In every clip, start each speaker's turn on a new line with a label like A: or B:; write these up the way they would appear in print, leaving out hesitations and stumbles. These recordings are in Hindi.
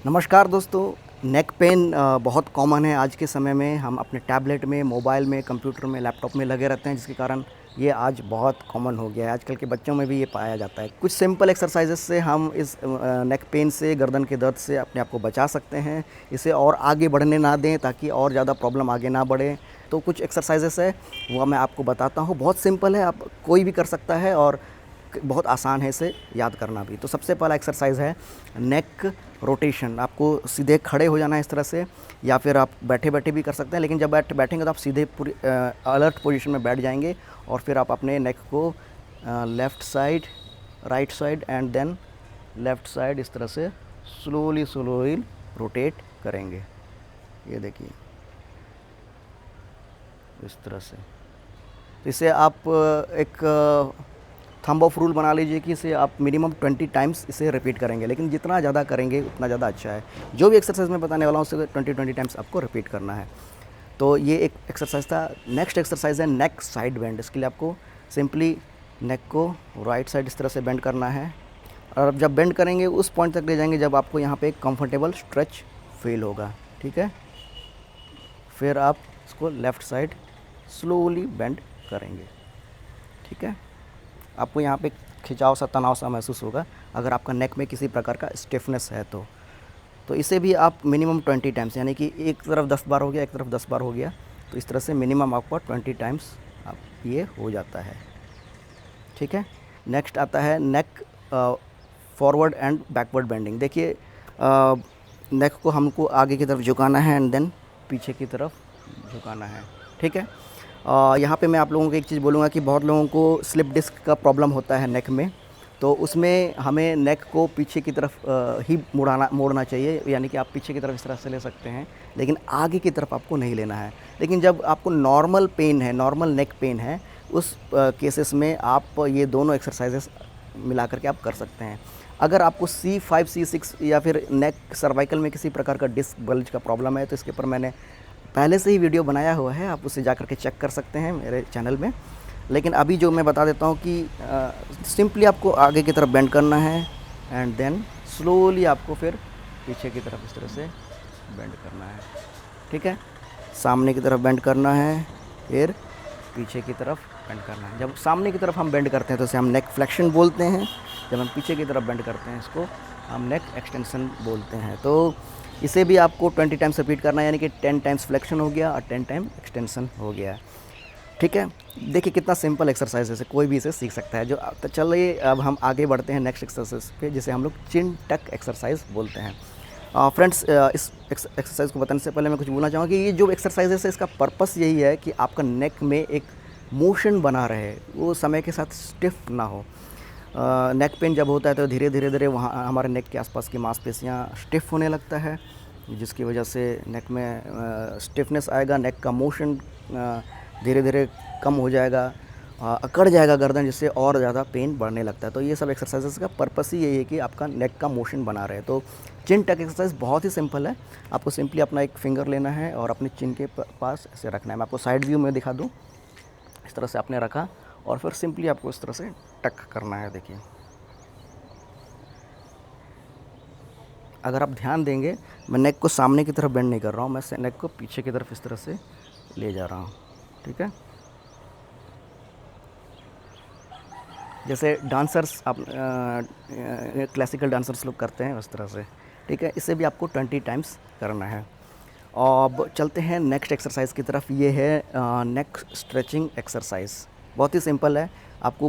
A: नमस्कार दोस्तों। नेक पेन बहुत कॉमन है आज के समय में। हम अपने टैबलेट में, मोबाइल में, कंप्यूटर में, लैपटॉप में लगे रहते हैं, जिसके कारण ये आज बहुत कॉमन हो गया है। आजकल के बच्चों में भी ये पाया जाता है। कुछ सिंपल एक्सरसाइजेस से हम इस नेक पेन से, गर्दन के दर्द से अपने आप को बचा सकते हैं। इसे और आगे बढ़ने ना दें ताकि और ज़्यादा प्रॉब्लम आगे ना बढ़े। तो कुछ एक्सरसाइजेस है वो मैं आपको बताता हूँ। बहुत सिंपल है, आप कोई भी कर सकता है और बहुत आसान है इसे याद करना भी। तो सबसे पहला एक्सरसाइज है नेक रोटेशन। आपको सीधे खड़े हो जाना है इस तरह से, या फिर आप बैठे बैठे भी कर सकते हैं, लेकिन जब बैठेंगे तो आप सीधे पूरी अलर्ट पोजीशन में बैठ जाएंगे और फिर आप अपने नेक को left side, right side and then left side इस तरह से स्लोली स्लोली रोटेट करेंगे। ये देखिए इस तरह से। तो इसे आप एक थंब ऑफ रूल बना लीजिए कि इसे आप मिनिमम 20 टाइम्स इसे रिपीट करेंगे, लेकिन जितना ज़्यादा करेंगे उतना ज़्यादा अच्छा है। जो भी एक्सरसाइज मैं बताने वाला हूँ उसे 20 टाइम्स आपको रिपीट करना है। तो ये एक एक्सरसाइज था। नेक्स्ट एक्सरसाइज है नेक साइड बेंड। इसके लिए आपको सिंपली नेक को राइट साइड इस तरह से बेंड करना है, और जब बेंड करेंगे उस पॉइंट तक ले जाएंगे जब आपको यहाँ पे एक कंफर्टेबल स्ट्रेच फील होगा। ठीक है, फिर आप इसको लेफ़्ट साइड स्लोली बेंड करेंगे। ठीक है, आपको यहाँ पे खिंचाव सा, तनाव सा महसूस होगा अगर आपका नेक में किसी प्रकार का स्टिफनेस है तो इसे भी आप मिनिमम 20 टाइम्स, यानी कि एक तरफ 10 बार हो गया, एक तरफ 10 बार हो गया, तो इस तरह से मिनिमम आपका 20 टाइम्स आप ये हो जाता है। ठीक है, नेक्स्ट आता है नेक फॉरवर्ड एंड बैकवर्ड बेंडिंग। देखिए नेक को हमको आगे की तरफ झुकाना है एंड देन पीछे की तरफ झुकाना है। ठीक है, यहाँ पे मैं आप लोगों को एक चीज़ बोलूँगा कि बहुत लोगों को स्लिप डिस्क का प्रॉब्लम होता है नेक में, तो उसमें हमें नेक को पीछे की तरफ ही मोड़ना चाहिए, यानी कि आप पीछे की तरफ इस तरह से ले सकते हैं, लेकिन आगे की तरफ आपको नहीं लेना है। लेकिन जब आपको नॉर्मल पेन है, नॉर्मल नेक पेन है, उस केसेस में आप ये दोनों एक्सरसाइजेस मिला करके आप कर सकते हैं। अगर आपको C5 C6 या फिर नेक सर्वाइकल में किसी प्रकार का डिस्क बल्ज का प्रॉब्लम है तो इसके ऊपर मैंने पहले से ही वीडियो बनाया हुआ है, आप उसे जा कर के चेक कर सकते हैं मेरे चैनल में। लेकिन अभी जो मैं बता देता हूँ कि सिंपली आपको आगे की तरफ बेंड करना है एंड देन स्लोली आपको फिर पीछे की तरफ इस तरह से बेंड करना है। ठीक है, सामने की तरफ बेंड करना है, फिर पीछे की तरफ बेंड करना है। जब सामने की तरफ हम बेंड करते हैं तो इसे हम नेक फ्लेक्शन बोलते हैं। जब हम पीछे की तरफ बेंड करते हैं इसको हम नेक एक्सटेंशन बोलते हैं। तो इसे भी आपको 20 टाइम्स रिपीट करना है, यानी कि 10 टाइम्स फ्लेक्शन हो गया और 10 टाइम एक्सटेंशन हो गया। ठीक है, देखिए कितना सिंपल एक्सरसाइज है, कोई भी इसे सीख सकता है। जो तो चलिए अब हम आगे बढ़ते हैं नेक्स्ट एक्सरसाइज पे, जिसे हम लोग चिन टक एक्सरसाइज बोलते हैं। फ्रेंड्स, इस एक्सरसाइज को बताने से पहले मैं कुछ बोलना चाहूँगा कि ये जो एक्सरसाइजेस है इसका पर्पस यही है कि आपका नेक में एक मोशन बना रहे, वो समय के साथ स्टिफ ना हो। नेक पेन जब होता है तो धीरे धीरे धीरे वहाँ हमारे नेक के आसपास की मांसपेशियाँ स्टिफ होने लगता है, जिसकी वजह से नेक में स्टिफनेस आएगा, नेक का मोशन धीरे धीरे कम हो जाएगा, अकड़ जाएगा गर्दन, जिससे और ज़्यादा पेन बढ़ने लगता है। तो ये सब एक्सरसाइजेस का पर्पस ही यही है कि आपका नेक का मोशन बना रहे। तो चिन टक एक्सरसाइज बहुत ही सिंपल है। आपको सिंपली अपना एक फिंगर लेना है और अपने चिन के पास ऐसे रखना है। मैं आपको साइड व्यू में दिखा दूँ। इस तरह से आपने रखा और फिर सिंपली आपको इस तरह से टक करना है। देखिए, अगर आप ध्यान देंगे मैं नेक को सामने की तरफ बेंड नहीं कर रहा हूँ, मैं नेक को पीछे की तरफ इस तरह से ले जा रहा हूँ। ठीक है, जैसे डांसर्स आप क्लासिकल डांसर्स लोग करते हैं उस तरह से। ठीक है, इसे भी आपको 20 टाइम्स करना है। अब चलते हैं नेक्स्ट एक्सरसाइज की तरफ। ये है नेक स्ट्रेचिंग एक्सरसाइज। बहुत ही सिंपल है। आपको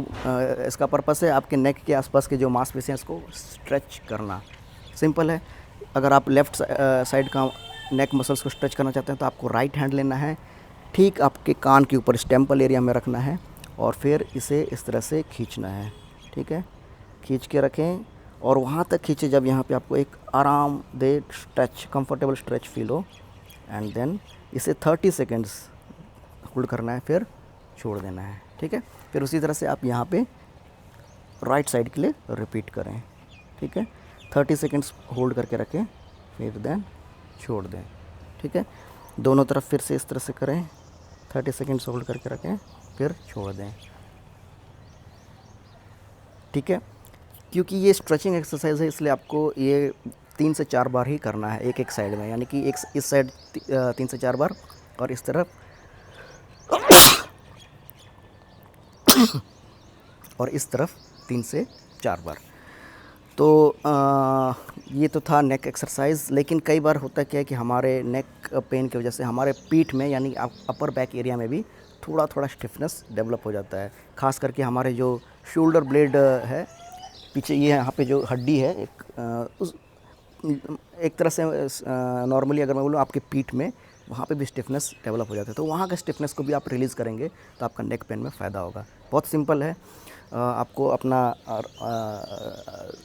A: इसका पर्पस है आपके नेक के आसपास के जो मांसपेशियाँ हैं उसको स्ट्रेच करना। सिंपल है। अगर आप लेफ़्ट साइड का नेक मसल्स को स्ट्रेच करना चाहते हैं तो आपको राइट हैंड लेना है, ठीक आपके कान के ऊपर टेम्पल एरिया में रखना है और फिर इसे इस तरह से खींचना है। ठीक है, खींच के रखें और वहाँ तक खींचे जब यहाँ पे आपको एक आरामदेह स्ट्रेच, कंफर्टेबल स्ट्रेच फील हो, एंड देन इसे 30 सेकेंड्स होल्ड करना है, फिर छोड़ देना है। ठीक है, फिर उसी तरह से आप यहाँ पे राइट साइड के लिए रिपीट करें। ठीक है, 30 सेकेंड्स होल्ड करके रखें, फिर देन छोड़ दें। ठीक है, दोनों तरफ फिर से इस तरह से करें, 30 सेकेंड्स होल्ड करके रखें, फिर छोड़ दें। ठीक है, क्योंकि ये स्ट्रेचिंग एक्सरसाइज है इसलिए आपको ये 3 से 4 बार ही करना है एक एक साइड में, यानी कि एक इस साइड 3 से 4 बार और इस तरफ और इस तरफ 3 से 4 बार। तो ये तो था नेक एक्सरसाइज। लेकिन कई बार होता क्या है कि हमारे नेक पेन की वजह से हमारे पीठ में यानी अपर बैक एरिया में भी थोड़ा थोड़ा स्टिफनेस डेवलप हो जाता है, खास करके हमारे जो शोल्डर ब्लेड है पीछे, ये यहाँ पे जो हड्डी है एक तरह से नॉर्मली अगर मैं बोलूँ आपके पीठ में वहाँ पे भी स्टिफनेस डेवलप हो जाता है। तो वहाँ का स्टिफनेस को भी आप रिलीज़ करेंगे तो आपका नेक पेन में फ़ायदा होगा। बहुत सिंपल है। आपको अपना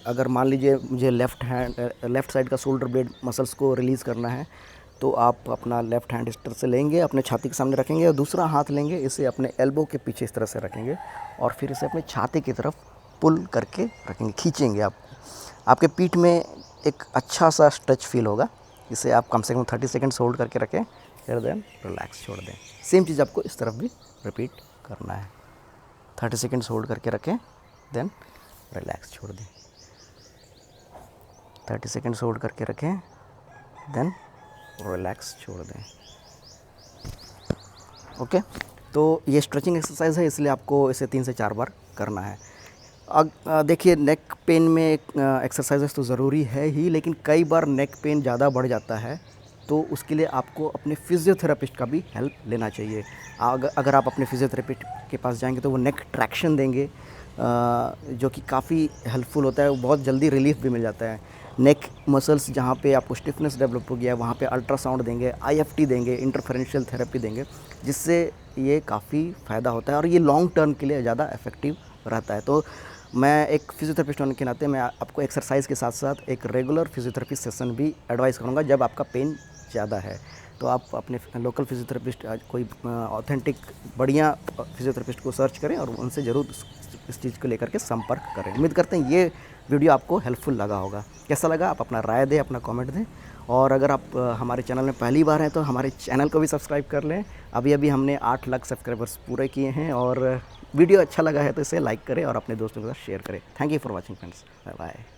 A: अगर मान लीजिए मुझे लेफ़्ट साइड का शोल्डर ब्लेड मसल्स को रिलीज़ करना है तो आप अपना लेफ़्ट हैंड इस तरह से लेंगे, अपने छाती के सामने रखेंगे और दूसरा हाथ लेंगे, इसे अपने एल्बो के पीछे इस तरह से रखेंगे और फिर इसे अपने छाती की तरफ पुल करके रखेंगे, खींचेंगे। आपके पीठ में एक अच्छा सा स्ट्रेच फील होगा। इसे आप कम से कम 30 सेकंड्स होल्ड करके रखें, फिर देन रिलैक्स छोड़ दें। सेम चीज़ आपको इस तरफ भी रिपीट करना है। 30 सेकंड्स होल्ड करके रखें, देन रिलैक्स छोड़ दें। 30 सेकंड्स होल्ड करके रखें, देन रिलैक्स छोड़ दें। ओके, तो ये स्ट्रेचिंग एक्सरसाइज है, इसलिए आपको इसे 3 से 4 बार करना है। देखिए, नेक पेन में एक्सरसाइजेस तो ज़रूरी है ही, लेकिन कई बार नेक पेन ज़्यादा बढ़ जाता है तो उसके लिए आपको अपने फिज़ियोथेरेपिस्ट का भी हेल्प लेना चाहिए। अगर आप अपने फिज़ियोथेरेपिस्ट के पास जाएंगे तो वो नेक ट्रैक्शन देंगे, जो कि काफ़ी हेल्पफुल होता है। वो बहुत जल्दी रिलीफ भी मिल जाता है। नेक मसल्स जहाँ पे आपको स्टिफनेस डेवलप हो गया है वहाँ पे अल्ट्रासाउंड देंगे, IFT देंगे, इंटरफेरेंशियल थेरेपी देंगे, जिससे ये काफ़ी फ़ायदा होता है और ये लॉन्ग टर्म के लिए ज़्यादा इफ़ेक्टिव रहता है। तो मैं एक फिज़ियोथेरेपिस्ट होने के नाते मैं आपको एक्सरसाइज के साथ साथ एक रेगुलर फिज़ियोथेरेपी सेशन भी एडवाइस करूँगा। जब आपका पेन ज़्यादा है तो आप अपने लोकल फिज़ियोथेरेपिस्ट, कोई ऑथेंटिक बढ़िया फिज़ियोथेरेपिस्ट को सर्च करें और उनसे ज़रूर इस चीज़ को लेकर के संपर्क करें। उम्मीद करते हैं ये वीडियो आपको हेल्पफुल लगा होगा। कैसा लगा आप अपना राय दें, अपना कमेंट दें। और अगर आप हमारे चैनल में पहली बार हैं तो हमारे चैनल को भी सब्सक्राइब कर लें। अभी हमने 8 लाख सब्सक्राइबर्स पूरे किए हैं। और वीडियो अच्छा लगा है तो इसे लाइक करें और अपने दोस्तों के साथ शेयर करें। Thank you for watching friends. Bye bye.